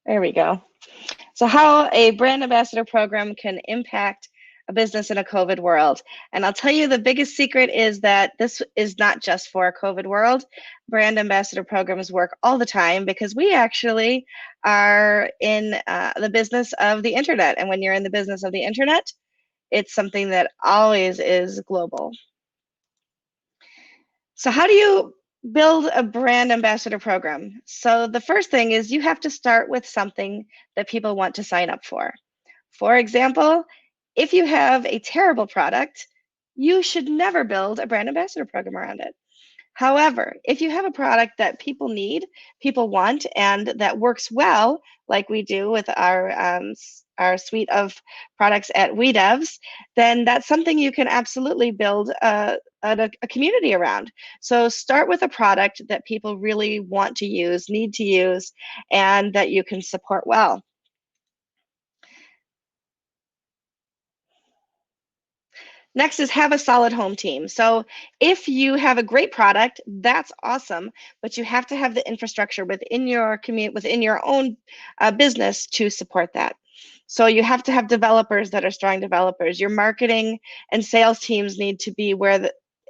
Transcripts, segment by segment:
There we go. So how a brand ambassador program can impact a business in a COVID world. And I'll tell you the biggest secret is that this is not just for a COVID world. Brand ambassador programs work all the time because we actually are in the business of the internet. And when you're in the business of the internet, it's something that always is global. So how do you build a brand ambassador program? So the first thing is you have to start with something that people want to sign up for. For example, if you have a terrible product, you should never build a brand ambassador program around it. However, if you have a product that people need, people want, and that works well, like we do with our suite of products at weDevs, then that's something you can absolutely build a community around. So start with a product that people really want to use, need to use, and that you can support well. Next is have a solid home team. So if you have a great product, that's awesome, but you have to have the infrastructure within your community, within your own business to support that. So you have to have developers that are strong developers. Your marketing and sales teams need to be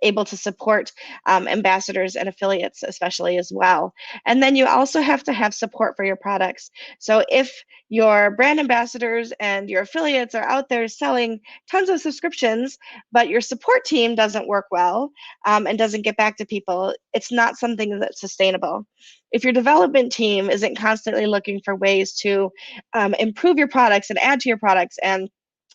able to support ambassadors and affiliates especially as well. And then you also have to have support for your products. So if your brand ambassadors and your affiliates are out there selling tons of subscriptions, but your support team doesn't work well and doesn't get back to people, it's not something that's sustainable. If your development team isn't constantly looking for ways to improve your products and add to your products and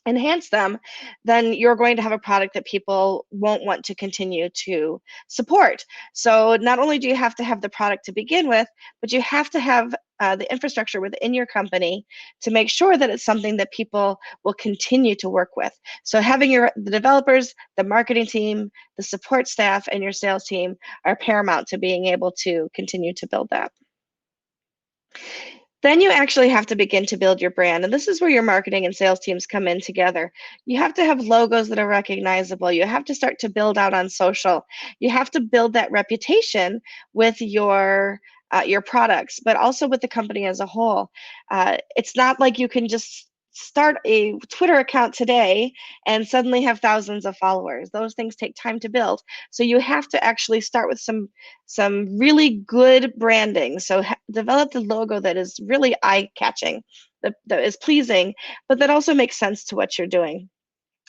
enhance them, then you're going to have a product that people won't want to continue to support. So not only do you have to have the product to begin with, but you have to have the infrastructure within your company to make sure that it's something that people will continue to work with. So having the developers, the marketing team, the support staff, and your sales team are paramount to being able to continue to build that. Then you actually have to begin to build your brand. And this is where your marketing and sales teams come in together. You have to have logos that are recognizable. You have to start to build out on social. You have to build that reputation with your products, but also with the company as a whole. It's not like you can just start a Twitter account today and suddenly have thousands of followers. Those things take time to build. So you have to actually start with some really good branding. So develop the logo that is really eye-catching, that is pleasing, but that also makes sense to what you're doing.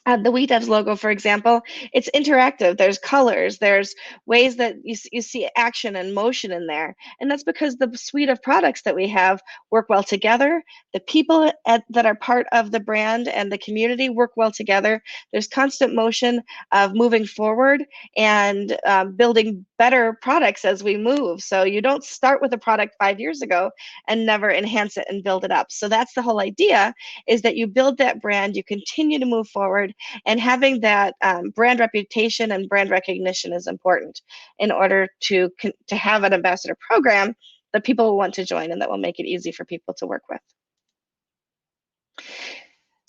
The weDevs logo, for example, it's interactive. There's colors, there's ways that you see action and motion in there. And that's because the suite of products that we have work well together. The people that are part of the brand and the community work well together. There's constant motion of moving forward and building better products as we move. So you don't start with a product 5 years ago and never enhance it and build it up. So that's the whole idea, is that you build that brand, you continue to move forward, and having that brand reputation and brand recognition is important in order to have an ambassador program that people will want to join and that will make it easy for people to work with.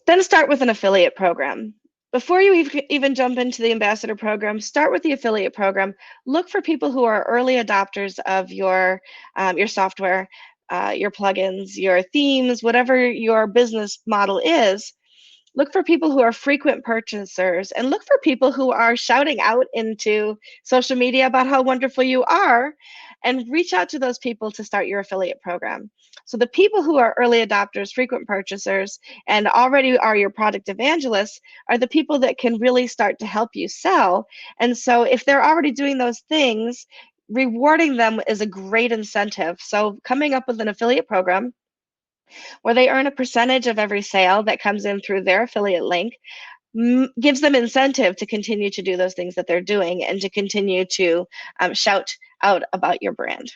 Then start with an affiliate program. Before you even jump into the ambassador program, start with the affiliate program. Look for people who are early adopters of your software, your plugins, your themes, whatever your business model is. Look for people who are frequent purchasers, and look for people who are shouting out into social media about how wonderful you are, and reach out to those people to start your affiliate program. So the people who are early adopters, frequent purchasers, and already are your product evangelists are the people that can really start to help you sell. And so if they're already doing those things, rewarding them is a great incentive. So coming up with an affiliate program where they earn a percentage of every sale that comes in through their affiliate link gives them incentive to continue to do those things that they're doing and to continue to shout out about your brand.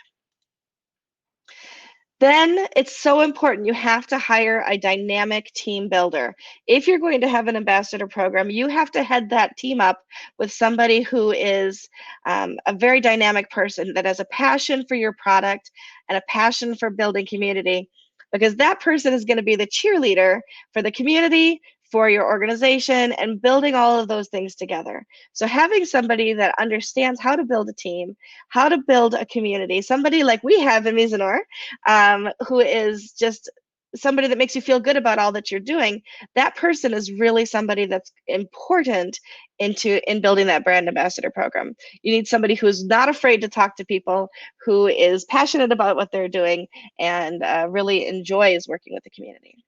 Then it's so important, you have to hire a dynamic team builder. If you're going to have an ambassador program, you have to head that team up with somebody who is a very dynamic person that has a passion for your product and a passion for building community, because that person is going to be the cheerleader for the community, for your organization, and building all of those things together. So having somebody that understands how to build a team, how to build a community, somebody like we have in Mizanor, who is just somebody that makes you feel good about all that you're doing, that person is really somebody that's important in building that brand ambassador program. You need somebody who's not afraid to talk to people, who is passionate about what they're doing, and really enjoys working with the community.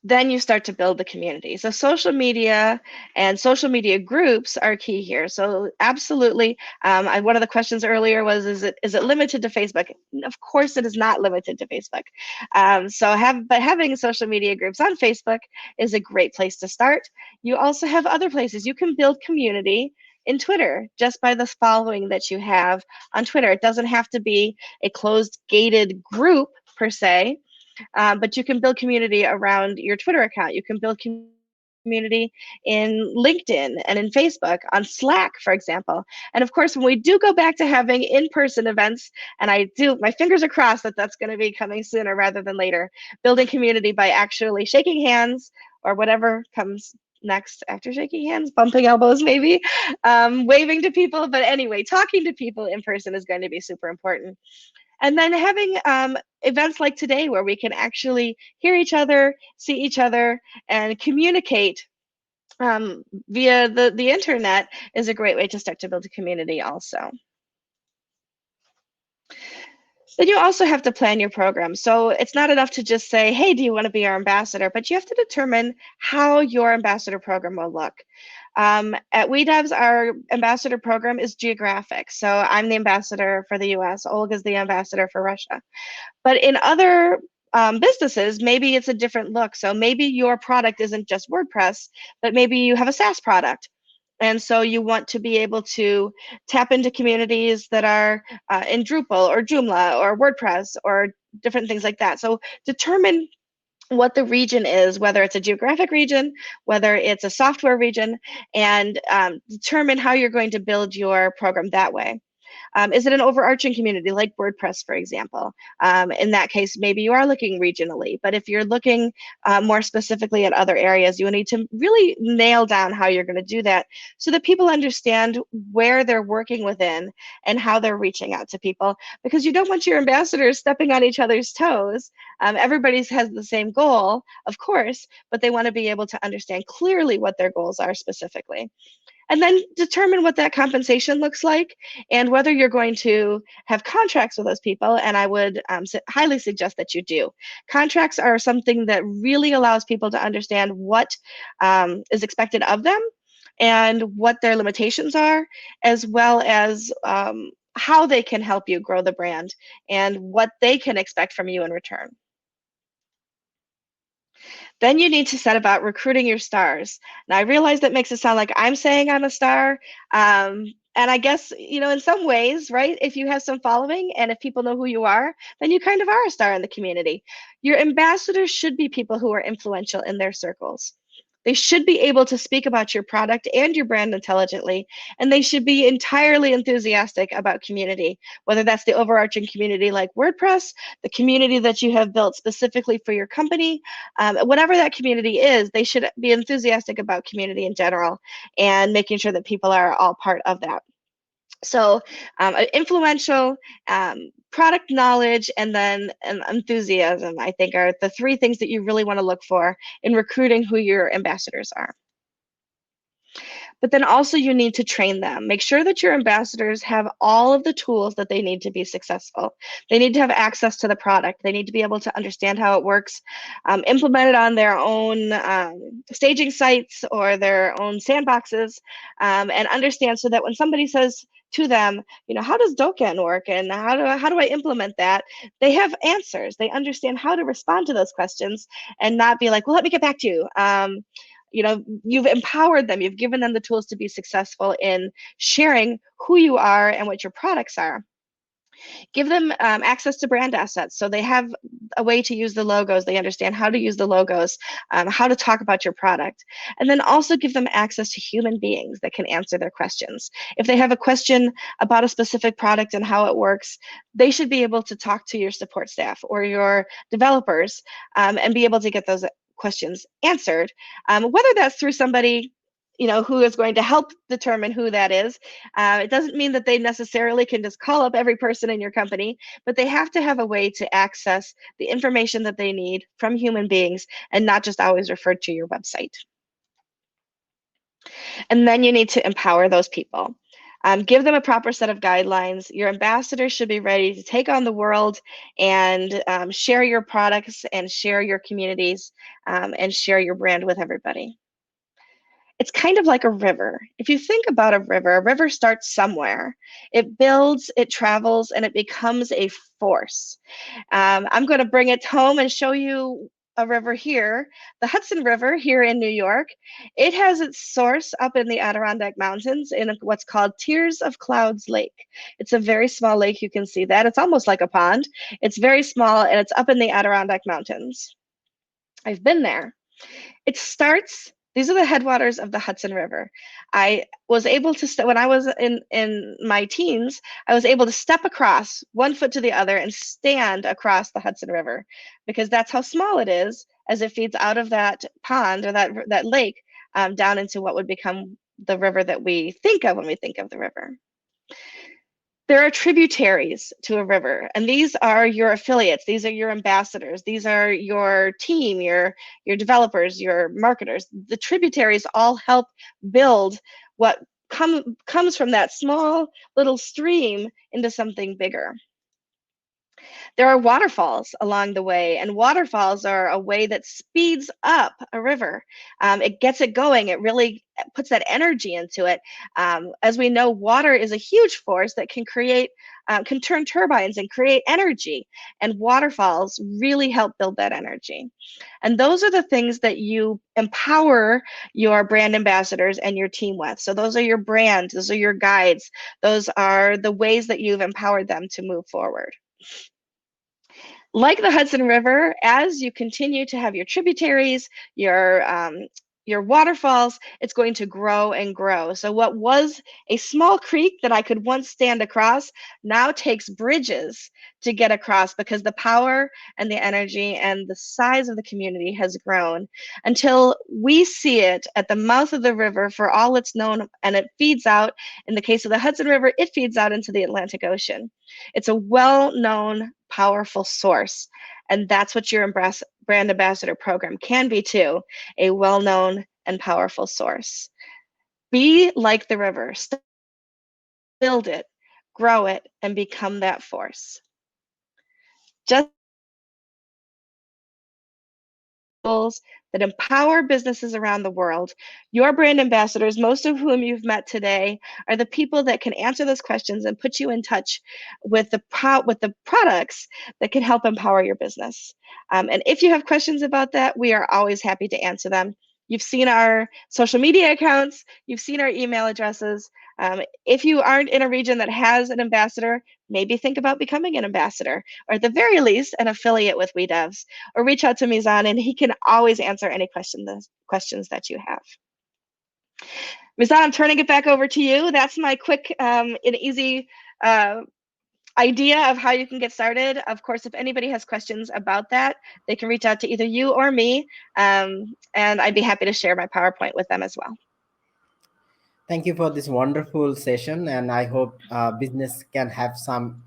Then you start to build the community. So social media and social media groups are key here. So absolutely, one of the questions earlier was, is it limited to Facebook? Of course, it is not limited to Facebook. But having social media groups on Facebook is a great place to start. You also have other places. You can build community in Twitter just by the following that you have on Twitter. It doesn't have to be a closed, gated group per se. But you can build community around your Twitter account. You can build community in LinkedIn and in Facebook, on Slack, for example. And of course, when we do go back to having in-person events, and my fingers are crossed that that's going to be coming sooner rather than later, building community by actually shaking hands, or whatever comes next after shaking hands, bumping elbows maybe, waving to people. But anyway, talking to people in person is going to be super important. And then having events like today where we can actually hear each other, see each other, and communicate via the internet is a great way to start to build a community also. Then you also have to plan your program. So it's not enough to just say, hey, do you want to be our ambassador? But you have to determine how your ambassador program will look. At weDevs, our ambassador program is geographic. So I'm the ambassador for the US, Olga's the ambassador for Russia. But in other businesses, maybe it's a different look. So maybe your product isn't just WordPress, but maybe you have a SaaS product. And so you want to be able to tap into communities that are in Drupal or Joomla or WordPress or different things like that. So determine what the region is, whether it's a geographic region, whether it's a software region, and determine how you're going to build your program that way. Is it an overarching community like WordPress, for example? In that case, maybe you are looking regionally, but if you're looking more specifically at other areas, you need to really nail down how you're going to do that so that people understand where they're working within and how they're reaching out to people, because you don't want your ambassadors stepping on each other's toes. Everybody has the same goal, of course, but they want to be able to understand clearly what their goals are specifically. And then determine what that compensation looks like and whether you're going to have contracts with those people. And I would highly suggest that you do. Contracts are something that really allows people to understand what is expected of them and what their limitations are, as well as how they can help you grow the brand and what they can expect from you in return. Then you need to set about recruiting your stars. Now, I realize that makes it sound like I'm saying I'm a star. And I guess, in some ways, right, if you have some following and if people know who you are, then you kind of are a star in the community. Your ambassadors should be people who are influential in their circles. They should be able to speak about your product and your brand intelligently, and they should be entirely enthusiastic about community, whether that's the overarching community like WordPress, the community that you have built specifically for your company, whatever that community is, they should be enthusiastic about community in general and making sure that people are all part of that. So influential, product knowledge, and then enthusiasm, I think, are the three things that you really want to look for in recruiting who your ambassadors are. But then also you need to train them. Make sure that your ambassadors have all of the tools that they need to be successful. They need to have access to the product. They need to be able to understand how it works, implement it on their own staging sites or their own sandboxes, and understand so that when somebody says to them, how does Dokken work and how do I implement that? They have answers. They understand how to respond to those questions and not be like, well, let me get back to you. You've empowered them. You've given them the tools to be successful in sharing who you are and what your products are. Give them access to brand assets so they have a way to use the logos. They understand how to use the logos, how to talk about your product. And then also give them access to human beings that can answer their questions. If they have a question about a specific product and how it works, they should be able to talk to your support staff or your developers and be able to get those questions answered, whether that's through somebody who is going to help determine who that is. It doesn't mean that they necessarily can just call up every person in your company, but they have to have a way to access the information that they need from human beings and not just always referred to your website. And then you need to empower those people. Give them a proper set of guidelines. Your ambassadors should be ready to take on the world and share your products and share your communities and share your brand with everybody. It's kind of like a river. If you think about a river starts somewhere. It builds, it travels, and it becomes a force. I'm going to bring it home and show you a river here, the Hudson River here in New York. It has its source up in the Adirondack Mountains in what's called Tears of Clouds Lake. It's a very small lake. You can see that. It's almost like a pond. It's very small, and it's up in the Adirondack Mountains. I've been there. It starts, these are the headwaters of the Hudson River. I was able to, when I was in my teens, I was able to step across one foot to the other and stand across the Hudson River, because that's how small it is as it feeds out of that pond or that lake down into what would become the river that we think of when we think of the river. There are tributaries to a river, and these are your affiliates. These are your ambassadors. These are your team, your developers, your marketers. The tributaries all help build what comes from that small little stream into something bigger. There are waterfalls along the way, and waterfalls are a way that speeds up a river. It gets it going. It really puts that energy into it. As we know, water is a huge force that can turn turbines and create energy, and waterfalls really help build that energy. And those are the things that you empower your brand ambassadors and your team with. So those are your brands, those are your guides, those are the ways that you've empowered them to move forward. Like the Hudson River, as you continue to have your tributaries, your waterfalls, it's going to grow and grow. So what was a small creek that I could once stand across now takes bridges to get across, because the power and the energy and the size of the community has grown until we see it at the mouth of the river for all it's known, and it feeds out. In the case of the Hudson River, it feeds out into the Atlantic Ocean. It's a well-known, powerful source, and that's what your brand ambassador program can be too, a well-known and powerful source. Be like the river. Build it, grow it, and become that force. Just that empower businesses around the world. Your brand ambassadors, most of whom you've met today, are the people that can answer those questions and put you in touch with the products that can help empower your business. And if you have questions about that, we are always happy to answer them. You've seen our social media accounts, you've seen our email addresses. If you aren't in a region that has an ambassador, maybe think about becoming an ambassador, or at the very least, an affiliate with weDevs, or reach out to Mizan, and he can always answer any questions that you have. Mizan, I'm turning it back over to you. That's my quick and easy idea of how you can get started. Of course, if anybody has questions about that, they can reach out to either you or me, and I'd be happy to share my PowerPoint with them as well. Thank you for this wonderful session, and I hope business can have some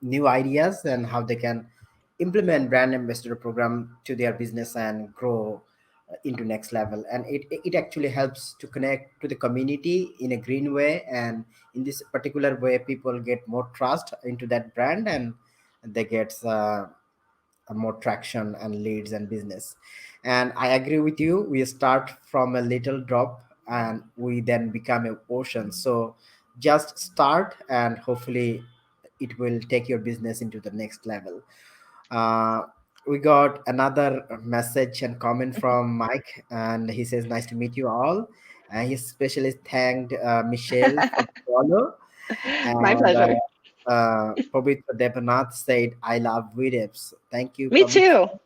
new ideas and how they can implement brand ambassador program to their business and grow into next level. And it actually helps to connect to the community in a green way, and in this particular way people get more trust into that brand, and they get more traction and leads and business. And I agree with you, we start from a little drop and we then become an ocean. So just start, and hopefully it will take your business into the next level. uh, we got another message and comment from Mike, and he says, "Nice to meet you all." And he especially thanked Michelle for the follow. My And pleasure. Pavitra Debanath said, "I love weDevs." Thank you, Me Pavitra.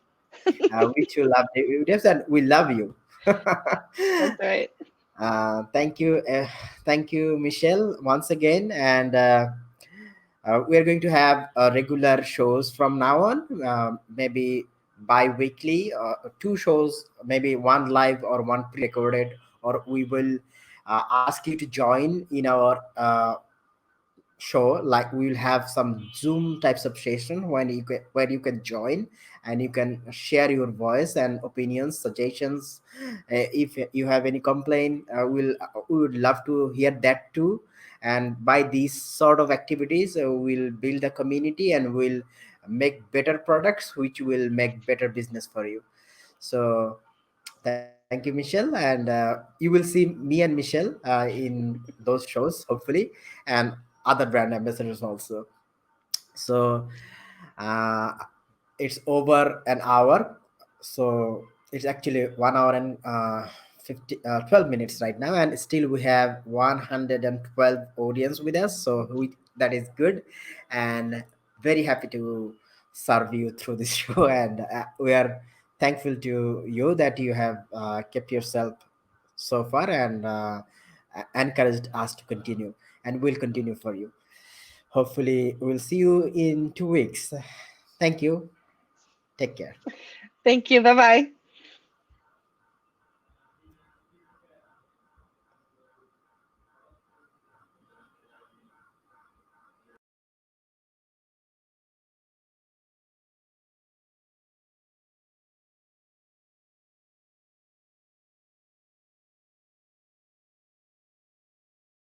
too. We too love the weDevs, and we love you. That's right. Thank you, thank you, Michelle, once again. And we are going to have regular shows from now on. Maybe bi-weekly, two shows, maybe one live or one pre-recorded, or we will ask you to join in our show. Like we will have some Zoom types of session when where you can join and you can share your voice and opinions, suggestions. If you have any complaint, we would love to hear that too. And by these sort of activities, we'll build a community and we'll make better products which will make better business for you. So thank you, Michelle, and you will see me and Michelle in those shows, hopefully, and other brand ambassadors also. So uh, it's over an hour, so it's actually 1 hour and 12 minutes right now, and still we have 112 audience with us, so that is good, and very happy to serve you through this show, and we are thankful to you that you have kept yourself so far and encouraged us to continue, and we'll continue for you. Hopefully, we'll see you in 2 weeks. Thank you. Take care. Thank you. Bye bye.